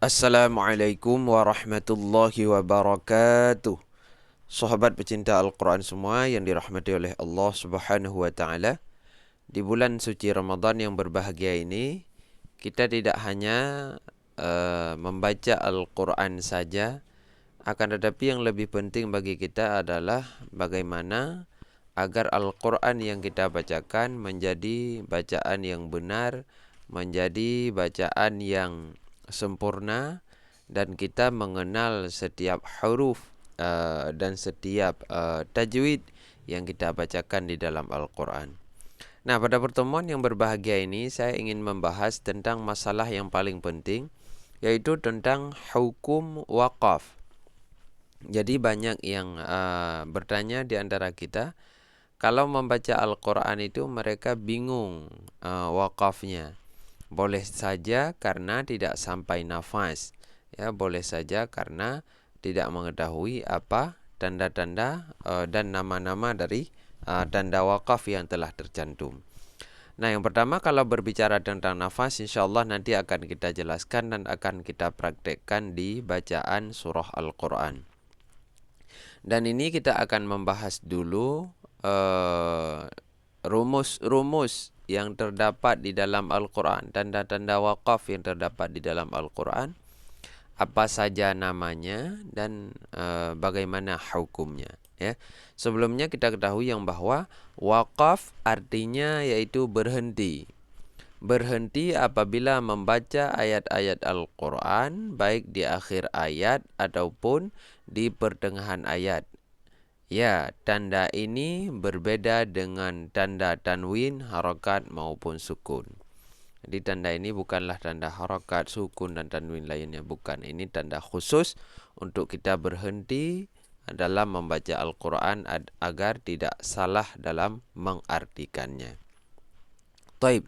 Assalamualaikum warahmatullahi wabarakatuh. Sahabat pecinta Al-Quran semua yang dirahmati oleh Allah Subhanahu wa taala. Di bulan suci Ramadan yang berbahagia ini, kita tidak hanya membaca Al-Quran saja, akan tetapi yang lebih penting bagi kita adalah bagaimana agar Al-Quran yang kita bacakan menjadi bacaan yang benar, menjadi bacaan yang sempurna, dan kita mengenal setiap huruf dan setiap tajwid yang kita bacakan di dalam Al-Quran. Nah, pada pertemuan yang berbahagia ini saya ingin membahas tentang masalah yang paling penting, yaitu tentang hukum wakaf. Jadi banyak yang bertanya di antara kita, kalau membaca Al-Quran itu mereka bingung wakafnya. Boleh saja karena tidak sampai nafas, ya, boleh saja karena tidak mengetahui apa tanda-tanda dan nama-nama dari tanda wakaf yang telah tercantum. Nah, yang pertama, kalau berbicara tentang nafas, insyaallah nanti akan kita jelaskan dan akan kita praktekkan di bacaan surah Al-Quran. Dan ini kita akan membahas dulu rumus-rumus yang terdapat di dalam Al-Quran, tanda-tanda wakaf yang terdapat di dalam Al-Quran, apa saja namanya dan bagaimana hukumnya. Ya. Sebelumnya kita ketahui yang bahwa wakaf artinya yaitu berhenti. Berhenti apabila membaca ayat-ayat Al-Quran, baik di akhir ayat ataupun di pertengahan ayat. Ya, tanda ini berbeda dengan tanda tanwin, harakat maupun sukun. Jadi tanda ini bukanlah tanda harakat, sukun dan tanwin lainnya, bukan. Ini tanda khusus untuk kita berhenti dalam membaca Al-Quran agar tidak salah dalam mengartikannya. Taib.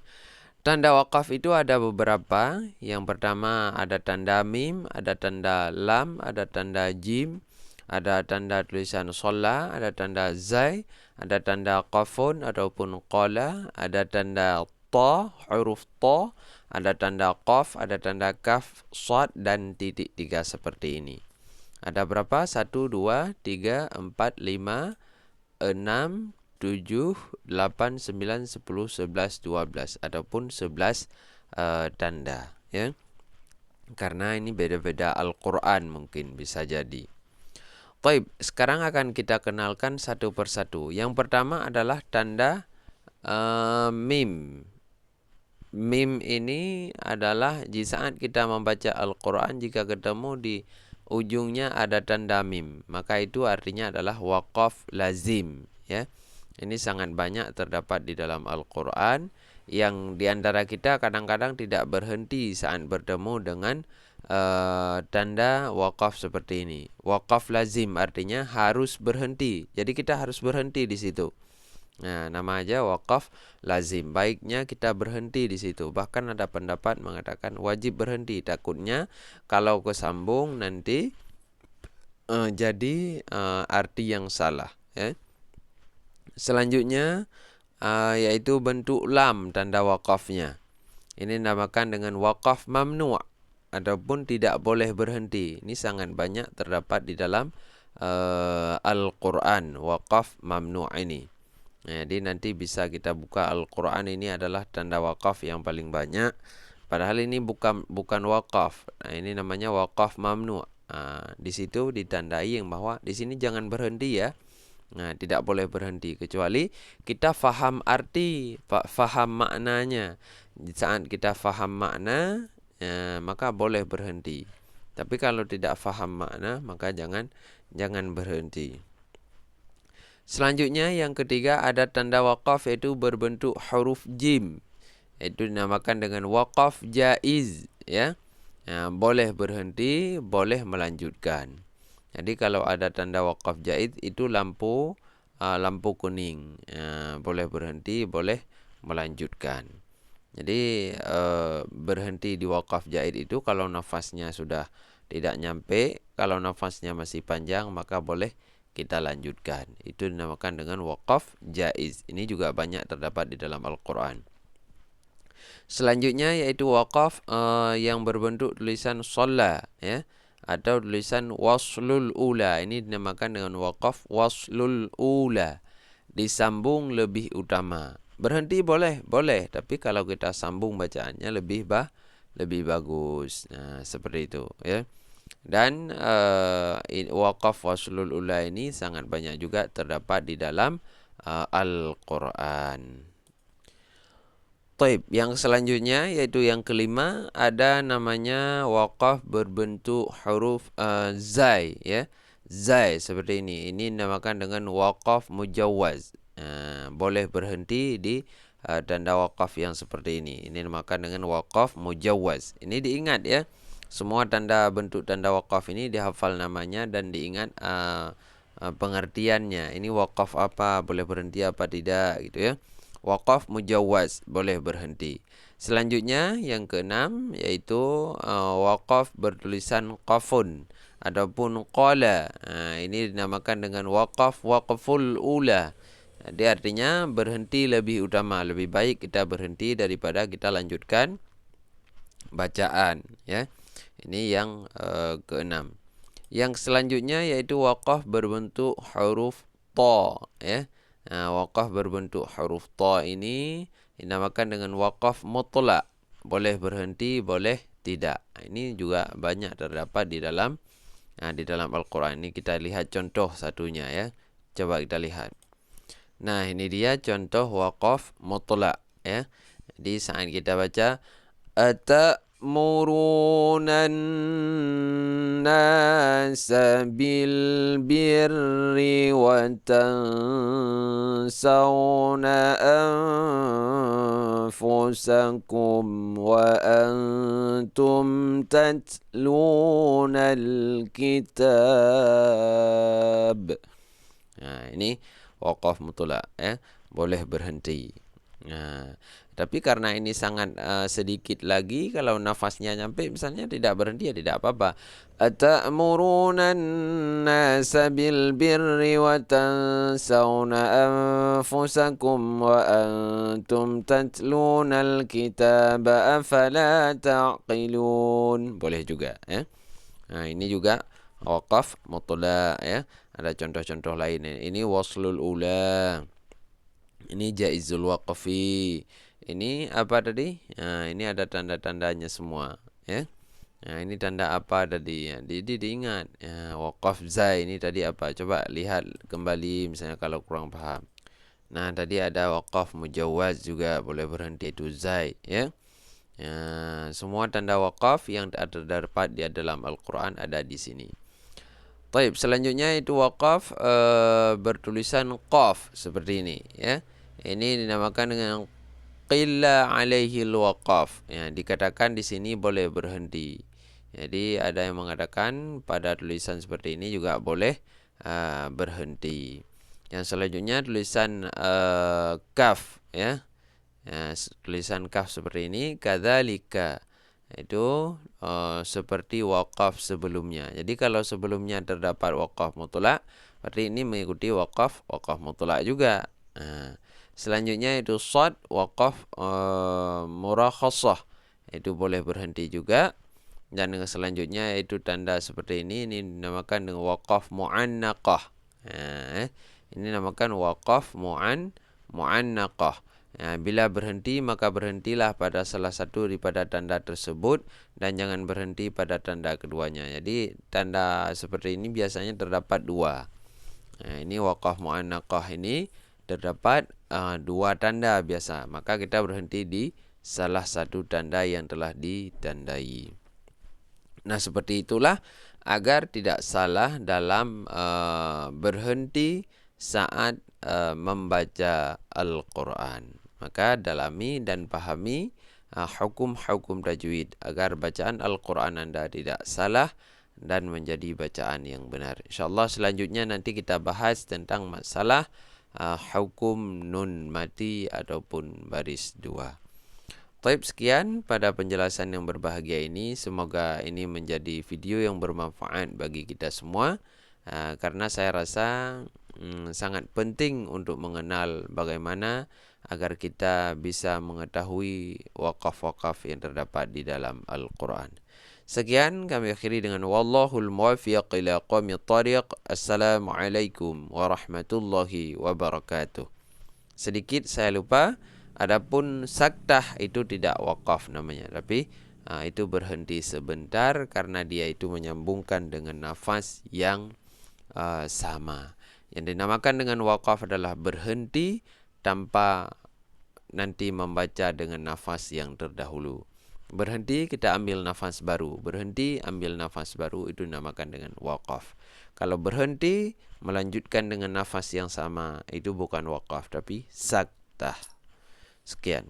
Tanda wakaf itu ada beberapa. Yang pertama ada tanda mim, ada tanda lam, ada tanda jim, ada tanda tulisan sola, ada tanda zai, ada tanda qafun ataupun qala, ada tanda ta, huruf ta, ada tanda qaf, ada tanda kaf, sad dan titik tiga seperti ini. Ada berapa? 1, 2, 3, 4, 5, 6, 7, 8, 9, 10, 11, 12 ataupun 11 tanda, ya. Karena ini beda-beda Al-Quran mungkin bisa jadi. Baik, sekarang akan kita kenalkan satu persatu. Yang pertama adalah tanda mim. Mim ini adalah di saat kita membaca Al-Quran, jika ketemu di ujungnya ada tanda mim, maka itu artinya adalah waqaf lazim, ya. Ini sangat banyak terdapat di dalam Al-Quran, yang diantara kita kadang-kadang tidak berhenti saat bertemu dengan tanda waqaf seperti ini. Waqaf lazim artinya harus berhenti. Jadi kita harus berhenti di situ. Nah, nama aja waqaf lazim. Baiknya kita berhenti di situ. Bahkan ada pendapat mengatakan wajib berhenti. Takutnya kalau kesambung nanti jadi arti yang salah, ya. Selanjutnya yaitu bentuk lam tanda wakafnya. Ini dinamakan dengan wakaf mamnu' ataupun tidak boleh berhenti. Ini sangat banyak terdapat di dalam Al-Quran, wakaf mamnu' ini. Jadi nanti bisa kita buka Al-Quran, ini adalah tanda wakaf yang paling banyak. Padahal ini bukan wakaf. Nah, ini namanya wakaf mamnu'. Di situ ditandai yang bahwa di sini jangan berhenti, ya. Nah, tidak boleh berhenti kecuali kita faham arti, faham maknanya. Di saat kita faham makna, maka boleh berhenti. Tapi kalau tidak faham makna, maka jangan berhenti. Selanjutnya yang ketiga ada tanda wakaf yaitu berbentuk huruf jim. Itu dinamakan dengan wakaf jaiz, ya. Nah, boleh berhenti, boleh melanjutkan. Jadi kalau ada tanda wakaf jaiz itu lampu kuning, boleh berhenti, boleh melanjutkan. Jadi berhenti di wakaf jaiz itu kalau nafasnya sudah tidak nyampe, kalau nafasnya masih panjang maka boleh kita lanjutkan. Itu dinamakan dengan wakaf jaiz. Ini juga banyak terdapat di dalam Al-Quran. Selanjutnya yaitu waqaf yang berbentuk tulisan shalla, ya, atau tulisan waslul ula. Ini dinamakan dengan waqaf waslul ula. Disambung lebih utama. Berhenti boleh, tapi kalau kita sambung bacaannya lebih bagus. Nah, seperti itu, ya. Dan waqaf waslul ula ini sangat banyak juga terdapat di dalam Al-Quran. Taib, yang selanjutnya yaitu yang kelima, ada namanya waqaf berbentuk huruf zai, ya. Zai seperti ini. Ini dinamakan dengan waqaf mujawwaz. Boleh berhenti di tanda waqaf yang seperti ini. Ini dinamakan dengan waqaf mujawwaz. Ini diingat, ya. Semua bentuk tanda waqaf ini dihafal namanya dan diingat pengertiannya. Ini waqaf apa, boleh berhenti apa tidak, gitu, ya. Waqaf mujawwaz, boleh berhenti. Selanjutnya yang keenam yaitu waqaf bertulisan qafun ataupun qala. Ini dinamakan dengan waqaf waqful ula. Dia artinya berhenti lebih utama, lebih baik kita berhenti daripada kita lanjutkan bacaan, ya. Ini yang keenam. Yang selanjutnya yaitu waqaf berbentuk huruf ta, ya. Waqaf berbentuk huruf ta ini dinamakan dengan waqaf mutlak. Boleh berhenti, boleh tidak. Ini juga banyak terdapat di dalam Al-Quran. Ini kita lihat contoh satunya, ya. Coba kita lihat. Nah, ini dia contoh waqaf mutlak, ya. Jadi saat kita baca أتأمرون الناس بالبر وتنسون أنفسكم وأنتم تتلون الكتاب. Ini waqaf mutlak, ya. Boleh berhenti. Tapi karena ini sangat sedikit lagi, kalau nafasnya nyampe misalnya tidak berhenti, ya tidak apa-apa. Atamuruna an-nasa bil birri wa tansawna anfusakum wa antum tatluna al-kitaba afala ta'qilun. Boleh juga, ya. Ini juga waqaf mutlak, ya. Ada contoh-contoh lain. Ini waslul ula. Ini jaizul waqfi. Ini apa tadi? Ini ada tanda-tandanya semua, ya. Ini tanda apa tadi? Jadi diingat. Waqaf zai ini tadi apa? Coba lihat kembali misalnya kalau kurang paham. Nah, tadi ada waqaf mujawwaz juga, boleh berhenti, itu zai, ya. Semua tanda waqaf yang terdapat di dalam Al-Quran ada di sini. Taib, selanjutnya itu waqaf bertulisan qaf seperti ini, ya. Ini dinamakan dengan qilla alaihi waqaf. Ya, dikatakan di sini boleh berhenti. Jadi ada yang mengatakan pada tulisan seperti ini juga boleh berhenti. Yang selanjutnya tulisan kaf, ya. Tulisan kaf seperti ini, kadzalika. Itu seperti waqaf sebelumnya. Jadi kalau sebelumnya terdapat waqaf mutlak, berarti ini mengikuti waqaf mutlak juga. Selanjutnya itu shad, waqaf murakhasah. Itu boleh berhenti juga. Dan yang selanjutnya itu tanda seperti ini dinamakan dengan waqaf mu'annaqah. Ini dinamakan waqaf mu'annaqah. Bila berhenti, maka berhentilah pada salah satu daripada tanda tersebut dan jangan berhenti pada tanda keduanya. Jadi tanda seperti ini biasanya terdapat dua. Ini waqaf mu'annaqah ini terdapat dua tanda biasa. Maka kita berhenti di salah satu tanda yang telah ditandai. Nah, seperti itulah agar tidak salah dalam berhenti saat membaca Al-Quran. Maka dalami dan pahami hukum-hukum tajwid agar bacaan Al-Quran Anda tidak salah dan menjadi bacaan yang benar. InsyaAllah selanjutnya nanti kita bahas tentang masalah hukum nun mati ataupun baris dua. Taib, sekian pada penjelasan yang berbahagia ini. Semoga ini menjadi video yang bermanfaat bagi kita semua. Karena saya rasa sangat penting untuk mengenal bagaimana agar kita bisa mengetahui wakaf-wakaf yang terdapat di dalam Al-Quran. Sekian kami akhiri dengan wallahul muwaffiq ila aqwamit thariq. Assalamualaikum warahmatullahi wabarakatuh. Sedikit saya lupa, adapun saktah itu tidak wakaf namanya, tapi itu berhenti sebentar karena dia itu menyambungkan dengan nafas yang sama. Yang dinamakan dengan wakaf adalah berhenti tanpa nanti membaca dengan nafas yang terdahulu. Berhenti, kita ambil nafas baru. Berhenti, ambil nafas baru, itu dinamakan dengan wakaf. Kalau berhenti, melanjutkan dengan nafas yang sama, itu bukan wakaf, tapi saktah. Sekian.